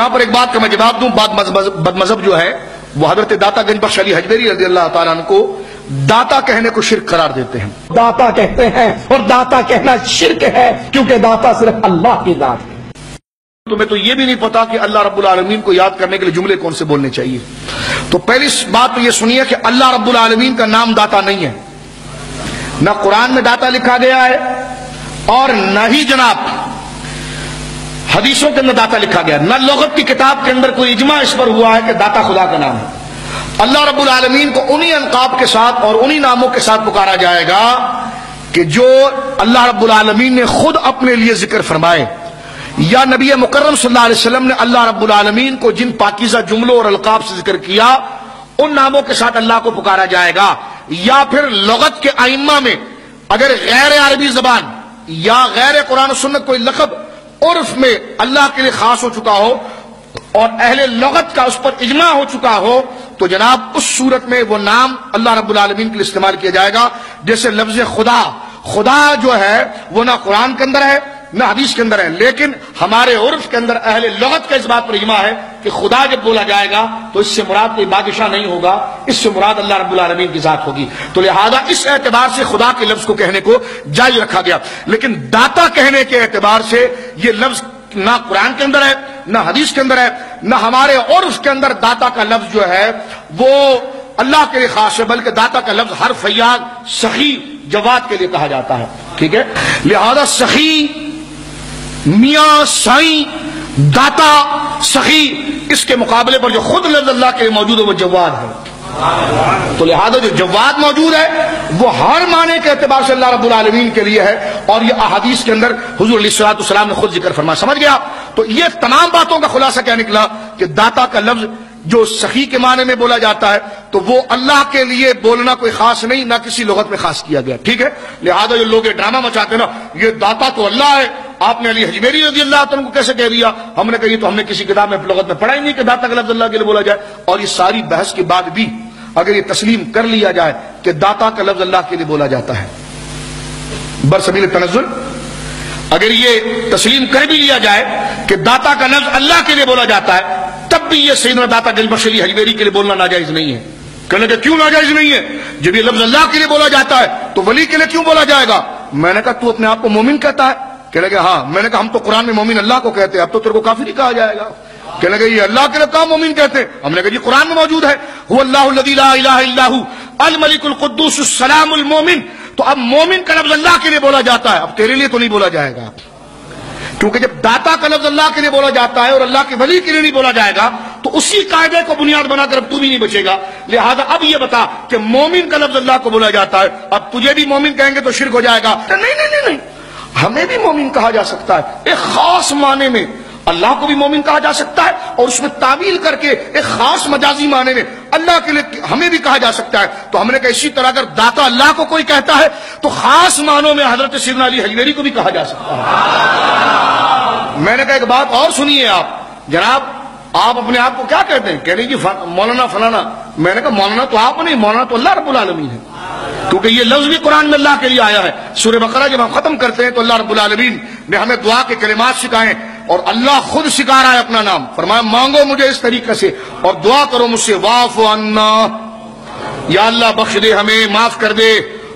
یہاں پر ایک بات کا میں جواب دوں. بد مذہب جو ہے وہ حضرت داتا گنج بخش علی حجویری رضی اللہ تعالیٰ عنہ کو داتا کہنے کو شرک قرار دیتے ہیں. داتا کہتے ہیں اور داتا کہنا شرک ہے کیونکہ داتا صرف اللہ کی ذات ہے. تمہیں تو یہ بھی نہیں پتا کہ اللہ رب العالمین کو یاد کرنے کے لیے جملے کون سے بولنے چاہیے. تو پہلی بات تو یہ سنیے کہ اللہ رب العالمین کا نام داتا نہیں ہے. نہ قرآن میں داتا لکھا گیا ہے اور نہ ہی جناب حدیثوں کے اندر داتا لکھا گیا. نہ لغت کی کتاب کے اندر کوئی اجماع اس پر ہوا ہے کہ داتا خدا کا نام ہے. اللہ رب العالمین کو انہی القاب کے ساتھ اور انہی ناموں کے ساتھ پکارا جائے گا کہ جو اللہ رب العالمین نے خود اپنے لیے ذکر فرمائے, یا نبی مکرم صلی اللہ علیہ وسلم نے اللہ رب العالمین کو جن پاکیزہ جملوں اور القاب سے ذکر کیا ان ناموں کے ساتھ اللہ کو پکارا جائے گا. یا پھر لغت کے ائمہ میں اگر غیر عربی زبان یا غیر قرآن و سنت کوئی لقب عرف میں اللہ کے لیے خاص ہو چکا ہو اور اہل لغت کا اس پر اجماع ہو چکا ہو تو جناب اس صورت میں وہ نام اللہ رب العالمین کے لیے استعمال کیا جائے گا. جیسے لفظ خدا, خدا جو ہے وہ نہ قرآن کے اندر ہے نہ حدیث کے اندر ہے, لیکن ہمارے عرف کے اندر اہل لغت کا اس بات پر اجماع ہے کہ خدا جب بولا جائے گا تو اس سے مراد کوئی بادشاہ نہیں ہوگا, اس سے مراد اللہ رب العالمین کی ذات ہوگی. تو لہذا اس اعتبار سے خدا کے لفظ کو کہنے کو جائز رکھا گیا. لیکن داتا کہنے کے اعتبار سے یہ لفظ نہ قرآن کے اندر ہے نہ حدیث کے اندر ہے نہ ہمارے عرف کے اندر داتا کا لفظ جو ہے وہ اللہ کے لیے خاص ہے, بلکہ داتا کا لفظ ہر فیاض, سخی, جواد کے لیے کہا جاتا ہے. ٹھیک ہے, لہذا سخی, میاں, سائیں, داتا, سخی, اس کے مقابلے پر جو خود لفظ اللہ کے لیے موجود ہے وہ جواد ہے. تو لہذا جو جواد موجود ہے وہ ہر معنی کے اعتبار سے اللہ رب العالمین کے لیے ہے, اور یہ احادیث کے اندر حضور علیہ الصلوۃ والسلام نے خود ذکر فرمایا. سمجھ گیا؟ تو یہ تمام باتوں کا خلاصہ کیا نکلا کہ داتا کا لفظ جو سخی کے معنی میں بولا جاتا ہے تو وہ اللہ کے لیے بولنا کوئی خاص نہیں, نہ کسی لغت میں خاص کیا گیا. ٹھیک ہے, لہذا جو لوگ ڈرامہ مچاتے ہیں نا یہ داتا تو اللہ ہے, آپ نے علی حجویری رضی اللہ عنہ کو کیسے کہہ دیا؟ ہم نے کہا یہ تو ہم نے کسی کتاب میں لغت میں پڑھا ہی نہیں کہ داتا کا لفظ اللہ کے لیے بولا جائے. اور یہ ساری بحث کے بعد بھی اگر یہ تسلیم کر لیا جائے کہ داتا کا لفظ اللہ کے لیے بولا جاتا ہے برسبیل تنزل, اگر یہ تسلیم کر بھی لیا جائے کہ داتا کا لفظ اللہ کے لیے بولا جاتا ہے, تب بھی یہ سیدنا داتا گنج بخش علی حجویری کے لیے بولنا ناجائز نہیں ہے. کہنے کہ کیوں ناجائز نہیں ہے؟ جب یہ لفظ اللہ کے لیے بولا جاتا ہے تو ولی کے لیے کیوں بولا جائے گا؟ میں نے کہا تو اپنے آپ کو مومن کہتا ہے؟ کہنے کہ ہاں. میں نے کہا ہم تو قرآن میں مومن اللہ کو کہتے ہیں, اب تو تیرے کو کافر ہی کہا جائے گا. کہنے کہ یہ اللہ کے لیے کہاں مومن کہتے ہیں؟ ہم نے کہا جی قرآن میں موجود ہے, هو اللہ الذی لا الہ الا هو الملک القدوس السلام المومن. تو اب مومن کا لفظ اللہ کے لیے بولا جاتا ہے, اب تیرے لیے تو نہیں بولا جائے گا, کیونکہ جب داتا کا لفظ اللہ کے لیے بولا جاتا ہے اور اللہ کے ولی کے لیے نہیں بولا جائے گا تو اسی قاعدے کو بنیاد بنا کر اب تو بھی نہیں بچے گا. لہذا اب یہ بتا کہ مومن کا لفظ اللہ کو بولا جاتا ہے, اب تجھے بھی مومن کہیں گے تو شرک ہو جائے گا. نہیں نہیں نہیں نہیں, ہمیں بھی مومن کہا جا سکتا ہے ایک خاص معنی میں, اللہ کو بھی مومن کہا جا سکتا ہے اور اس میں تعویل کر کے ایک خاص مجازی معنی میں اللہ کے لیے ہمیں بھی کہا جا سکتا ہے. تو ہم نے کہا اسی طرح اگر داتا اللہ کو کوئی کہتا ہے تو خاص معنوں میں حضرت سیدنا علی حجویری کو بھی کہا جا سکتا ہے. میں نے کہا ایک بات اور سنیے آپ جناب, آپ اپنے آپ کو کیا کہتے ہیں؟ کہہ رہے جی مولانا فلانا. میں نے کہا مولانا تو آپ نہیں, مولانا تو اللہ رب العالمین ہے, کیونکہ یہ لفظ بھی قرآن میں اللہ کے لیے آیا ہے. سورہ بقرہ جب ہم ختم کرتے ہیں تو اللہ رب العالمین نے ہمیں دعا کے کلمات سکھائے اور اللہ خود سکھا رہا ہے اپنا نام. فرمایا مانگو مجھے اس طریقے سے اور دعا کرو مجھ سے, واعف عنا, یا اللہ بخش دے ہمیں, معاف کر دے,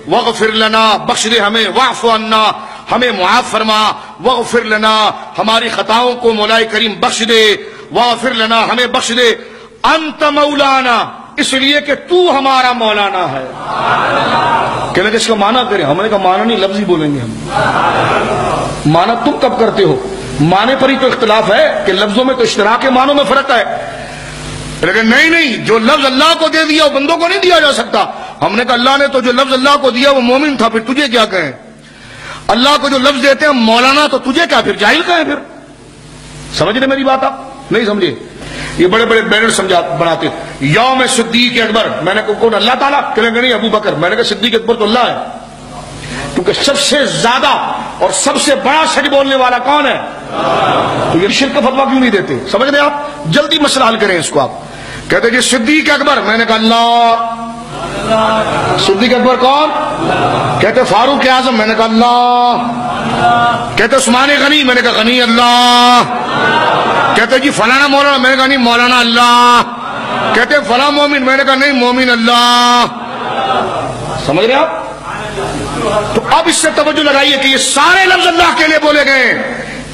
واغفر لنا, بخش دے ہمیں, واعف عنا, ہمیں معاف فرما, واغفر لنا, ہماری خطاؤں کو مولا کریم بخش دے, واغفر لنا, ہمیں بخش دے, انت مولانا, اس لیے کہ تو ہمارا مولانا ہے. کہنے کہ اس کا معنی کریں. ہم نے کہا معنی نہیں, لفظ ہی بولیں گے ہم. معنی تم کب کرتے ہو؟ معنی پر ہی تو اختلاف ہے کہ لفظوں میں تو اشتراک کے معنوں میں فرق ہے. لیکن نہیں, جو لفظ اللہ کو دے دیا وہ بندوں کو نہیں دیا جا سکتا. ہم نے کہا اللہ نے تو جو لفظ اللہ کو دیا وہ مومن تھا, پھر تجھے کیا کہیں؟ اللہ کو جو لفظ دیتے ہیں مولانا, تو تجھے کیا پھر جاہل کہیں؟ پھر سمجھ رہے میری بات؟ آپ نہیں سمجھے. یہ بڑے بڑے بینر بناتے یوم صدیق اکبر. میں نے کہا کون؟ اللہ تعالیٰ. کہنے کہ نہیں ابو بکر. میں نے کہا صدیق اکبر تو اللہ ہے, کیونکہ سب سے زیادہ اور سب سے بڑا سچ بولنے والا کون ہے؟ تو یہ شرک کا فتویٰ کیوں نہیں دیتے؟ سمجھ رہے آپ؟ جلدی مسئلہ حل کریں اس کو. آپ کہتے جی صدیق اکبر. میں نے کہا اللہ. صدیق اکبر کون؟ کہتے فاروق اعظم، میں نے کہا اللہ. کہتے عثمان غنی، میں نے کہا غنی اللہ. کہتے جی فلانا مولانا، میں نے کہا نہیں مولانا اللہ. کہتے فلاں مومن، میں نے کہا نہیں مومن اللہ. سمجھ رہے آپ؟ تو اب اس سے توجہ لگائیے کہ یہ سارے لفظ اللہ کے لیے بولے گئے،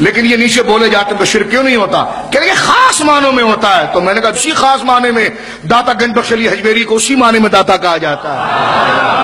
لیکن یہ نیچے بولے جاتے ہیں تو شرک کیوں نہیں ہوتا؟ کہ یہ خاص معنوں میں ہوتا ہے. تو میں نے کہا اسی خاص معنی میں داتا گنج بخش علی حجویری کو اسی معنی میں داتا کہا جاتا ہے.